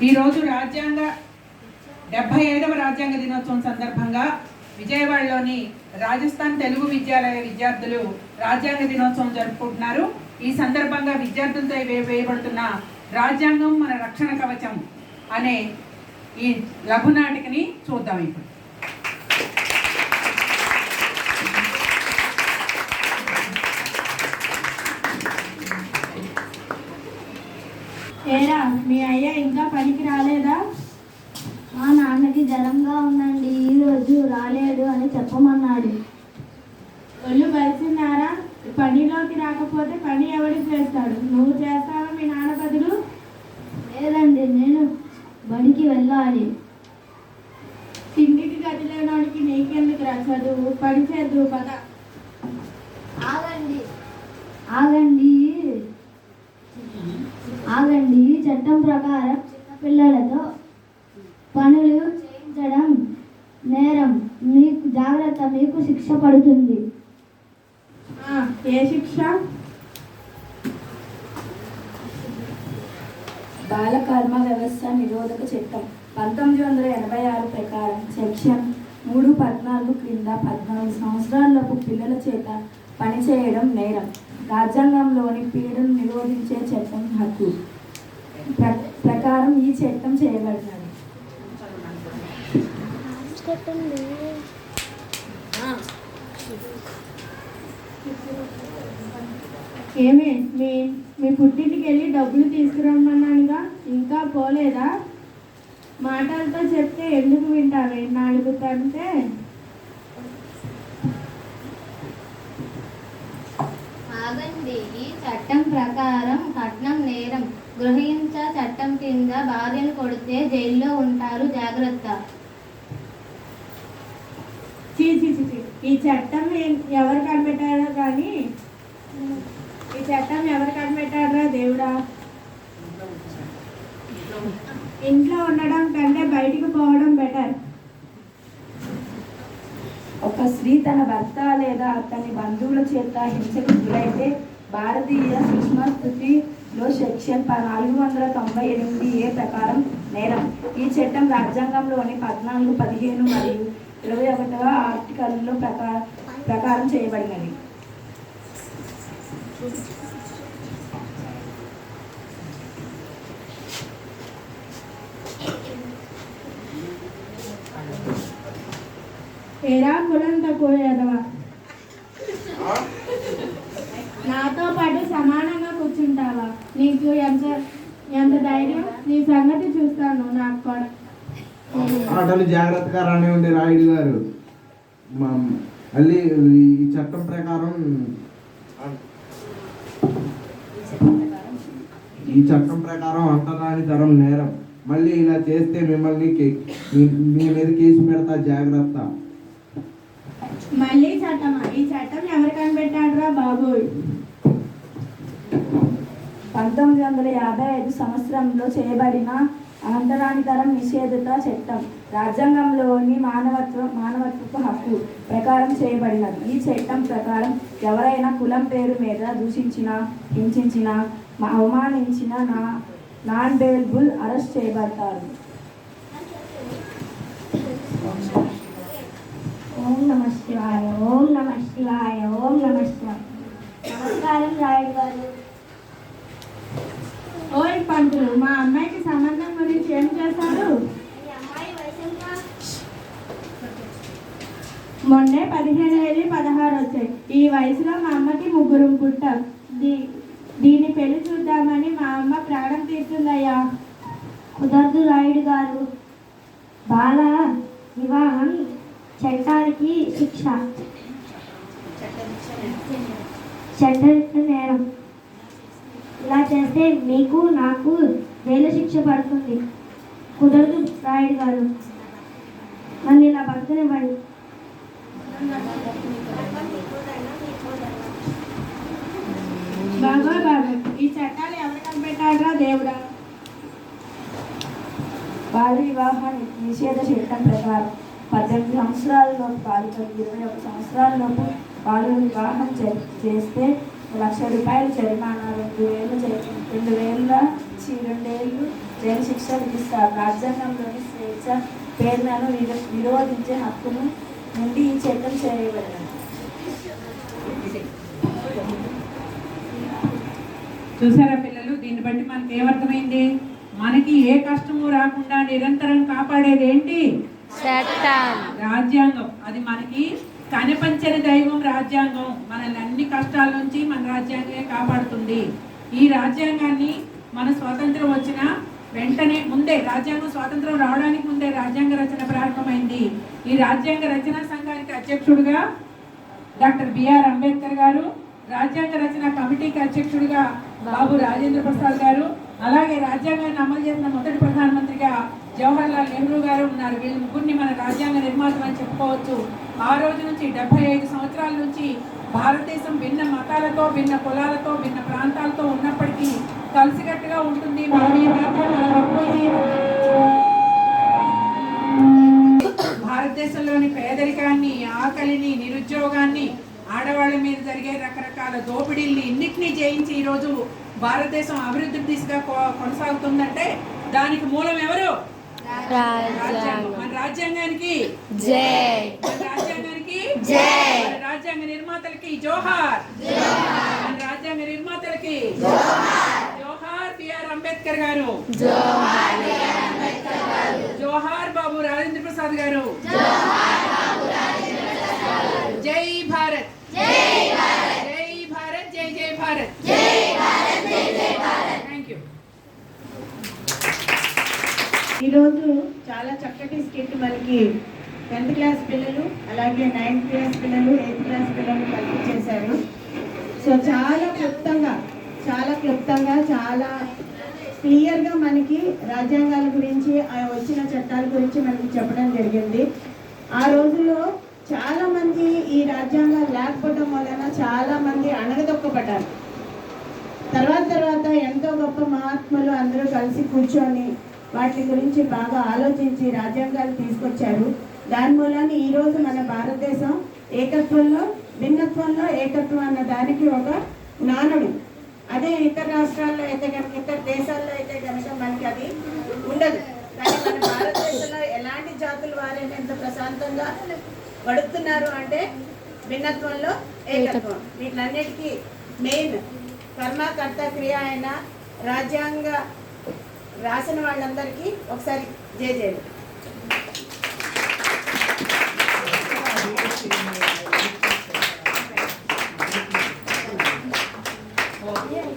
ఈరోజు 75వ రాజ్యాంగ దినోత్సవం సందర్భంగా విజయవాడలోని రాజస్థాన్ తెలుగు విద్యాలయ విద్యార్థులు రాజ్యాంగ దినోత్సవం జరుపుకుంటున్నారు. ఈ సందర్భంగా విద్యార్థులతో వేయబడుతున్న రాజ్యాంగం మన రక్షణ కవచం అనే ఈ లఘునాటికని చూద్దాం. ఇప్పుడు ఏరా మీ అయ్య ఇంకా పనికి రాలేదా? మా నాన్నకి జ్వరంగా ఉందండి, ఈరోజు రాలేడు అని చెప్పమన్నాడు. ఒళ్ళు బలిసిందారా? పనిలోకి రాకపోతే పని ఎవరికి చేస్తాడు? నువ్వు చేస్తావా మీ నాన్న బదులు? లేదండి, నేను బడికి వెళ్ళాలి. తిండికి గతి లేనోడికి నీకెందుకు రా చదువు? పని చేద్దు పద. ఆగండి ఆగండి ఆగండి చట్టం ప్రకారం చిన్నపిల్లలతో పనులు చేయించడం నేరం. మీకు జాగ్రత్త, మీకు శిక్ష పడుతుంది. ఏ శిక్ష? బాలకర్మ వ్యవస్థ నిరోధక చట్టం 1986 ప్రకారం సెక్షన్ 314 క్రింద 14 సంవత్సరాలలోపు పిల్లల చేత పనిచేయడం నేరం. రాజ్యాంగంలోని పీడను నిరోధించే చట్టం హక్కు ప్రకారం ఈ చట్టం చేయబడినది. ఏమే మీ పుట్టింటికి వెళ్ళి డబ్బులు తీసుకురమ్మన్నానుగా, ఇంకా పోలేదా? మాటలతో చెప్తే ఎందుకు వింటావే? నాలుగు తంటే ఆగండి. ఈ చట్టం ప్రకారం కట్నం నేరం. గృహహింస చట్టం కింద భార్యను కొడితే జైల్లో ఉంటారు, జాగ్రత్త. ఈ చట్టం ఎవరు కనిపెట్టారో కానీ ఈ చట్టం ఎవరు కనిపెట్టారా దేవుడా? ఇంట్లో ఉండడం కంటే బయటికి పోవడం బెటర్. ఒక స్త్రీ తన భర్త లేదా అతని బంధువుల చేత హింసకు గురైతే భారతీయ శిక్షణ స్థితిలో సెక్షన్ 498A ప్రకారం నేరం. ఈ చట్టం రాజ్యాంగంలోని 14, 15 మరియు 21వ ఆర్టికల్లో ప్రకారం చేయబడినది. ఏరా కులం తక్కువ ఎదవా, నాతో పాటు సమానంగా కూర్చుంటావా? నీకు ఎంత ధైర్యం? నీ సంగతి చూస్తాను. నాకు కూడా ఆటలు జాగ్రత్తగా రానివ్వండి రాయుడు గారు. మళ్ళీ ఈ చట్టం ప్రకారం అంటరాని తరం నేరం. మళ్ళీ ఇలా చేస్తే మిమ్మల్ని మీ మీద కేసు పెడతా, జాగ్రత్త. మళ్ళీ చట్టమా? ఈ చట్టం ఎవరు కనిపెట్టాడురా బాబోయ్? 1955 సంవత్సరంలో చేయబడిన అంటరానితరం నిషేధిత చట్టం రాజ్యాంగంలోని మానవత్వపు హక్కు ప్రకారం చేయబడినది. ఈ చట్టం ప్రకారం ఎవరైనా కులం పేరు మీద దూషించినా, హింసించినా, అవమానించిన నాన్ బెయిలబుల్ అరెస్ట్ చేయబడతారు. ఓం నమ శివాయ, ఓం నమ శివాయ, ఓం నమ శివాయ. నమస్కారం రాయుడు గారు. ఓయ్ పంతులు, మా అమ్మాయికి సంబంధం గురించి ఏం చేశారు? మొన్నే 15 వెళ్ళి 16 వచ్చాయి. ఈ వయసులో మా అమ్మకి 3 పుట్టారు. దీని పెళ్లి చూద్దామని మా అమ్మ ప్రాణం తీస్తుందయ్యా. కుదరదు రాయుడు గారు. బాల వివాహం చట్టానికి శిక్ష, చట్టరీత్యా నేరం. ఇలా చేస్తే మీకు నాకు జైలు శిక్ష పడుతుంది. కుదరదు రాయుడు గారు. నన్ను ఇలా బతకనివ్వండి. బాబోయ్ బాబోయ్, ఈ చట్టాలు ఎవరు కనిపెట్టాడురా దేవుడా? బాల వివాహ నిషేధ చట్టం ప్రకారం 18 సంవత్సరాలలోపు బాలికలు 21 సంవత్సరాలలోపు బాలు వివాహం చేస్తే ₹1,00,000 జరిమానా, 2 ఏళ్ళు జైలు శిక్ష విధిస్తారు. రాజ్యాంగంలోని స్వేచ్ఛ ప్రేరణను విరోధించే హక్కును నుండి ఈ చట్టం చేయబడినది. చూసారా పిల్లలు, దీన్ని బట్టి మనకి ఏమర్థమైంది? మనకి ఏ కష్టము రాకుండా నిరంతరం కాపాడేది ఏంటి? రాజ్యాంగం. అది మనకి కనిపించని దైవం రాజ్యాంగం. మనల్ని అన్ని కష్టాల నుంచి మన రాజ్యాంగమే కాపాడుతుంది. ఈ రాజ్యాంగాన్ని మన స్వాతంత్రం వచ్చిన వెంటనే ముందే, రాజ్యాంగం స్వాతంత్రం రావడానికి ముందే రాజ్యాంగ రచన ప్రారంభమైంది. ఈ రాజ్యాంగ రచనా సంఘానికి అధ్యక్షుడిగా డాక్టర్ బిఆర్ అంబేద్కర్ గారు, రాజ్యాంగ రచన కమిటీకి అధ్యక్షుడిగా బాబు రాజేంద్ర ప్రసాద్ గారు, అలాగే రాజ్యాంగాన్ని అమలు చేసిన మొదటి ప్రధానమంత్రిగా జవహర్ లాల్ నెహ్రూ గారు ఉన్నారు. వీళ్ళు ముగ్గురిని మన రాజ్యాంగ నిర్మాతలు అని చెప్పుకోవచ్చు. ఆ రోజు నుంచి 75 సంవత్సరాల నుంచి భారతదేశం భిన్న మతాలతో, భిన్న కులాలతో, భిన్న ప్రాంతాలతో ఉన్నప్పటికీ కలిసికట్టుగా ఉంటుంది. భారతదేశంలోని పేదరికాన్ని, ఆకలిని, నిరుద్యోగాన్ని, ఆడవాళ్ళ మీద జరిగే రకరకాల దోపిడీల్ని ఇన్నిటినీ జయించి ఈరోజు భారతదేశం అభివృద్ధి దిశగా కొనసాగుతుందంటే దానికి మూలం ఎవరు? రాజ్యాంగం. మన రాజ్యాంగానికి జై. మన రాజ్యాంగానికి జై. మన రాజ్యాంగ నిర్మాతలకి జోహార్. మన రాజ్యాంగ నిర్మాతలకి జోహార్. బిఆర్ అంబేద్కర్ గారు జోహార్. జోహార్ బాబు రాజేంద్ర ప్రసాద్ గారు. జై భారత్. జై భారత్. జై భారత్. జై జై భారత్. జై భారత్. జై జై భారత్. Thank you. ఈరోజు చాలా చక్కటి స్కిట్ మనకి 10th క్లాస్ పిల్లలు, అలాగే 9th క్లాస్ పిల్లలు, 8th క్లాస్ పిల్లలు కలిపి చేశారు. సో చాలా క్లుప్తంగా చాలా క్లియర్గా మనకి రాజ్యాంగాల గురించి, వచ్చిన చట్టాల గురించి మనకి చెప్పడం జరిగింది. ఆ రోజుల్లో చాలామంది ఈ రాజ్యాంగాలు లేకపోవడం వలన చాలామంది అణగదొక్కబడ్డారు. తర్వాత ఎంతో గొప్ప మహాత్ములు అందరూ కలిసి కూర్చొని వాటి గురించి బాగా ఆలోచించి రాజ్యాంగాలు తీసుకొచ్చారు. దాని మూలాన్ని ఈరోజు మన భారతదేశం ఏకత్వంలో భిన్నత్వంలో ఏకత్వం అన్న దానికి ఒక నానుడు. అదే ఇతర రాష్ట్రాల్లో అయితే కనుక, ఇతర దేశాల్లో అయితే కనుక మనకి అది ఉండదు. కానీ మన భారతదేశంలో ఎలాంటి జాతుల వారైనా ఎంత ప్రశాంతంగా గడుపుతున్నారు అంటే భిన్నత్వంలో ఏకత్వం. వీటిలన్నిటికీ మెయిన్ కర్మకర్త క్రియ అయిన రాజ్యాంగ రాసిన వాళ్ళందరికీ ఒకసారి జై జై.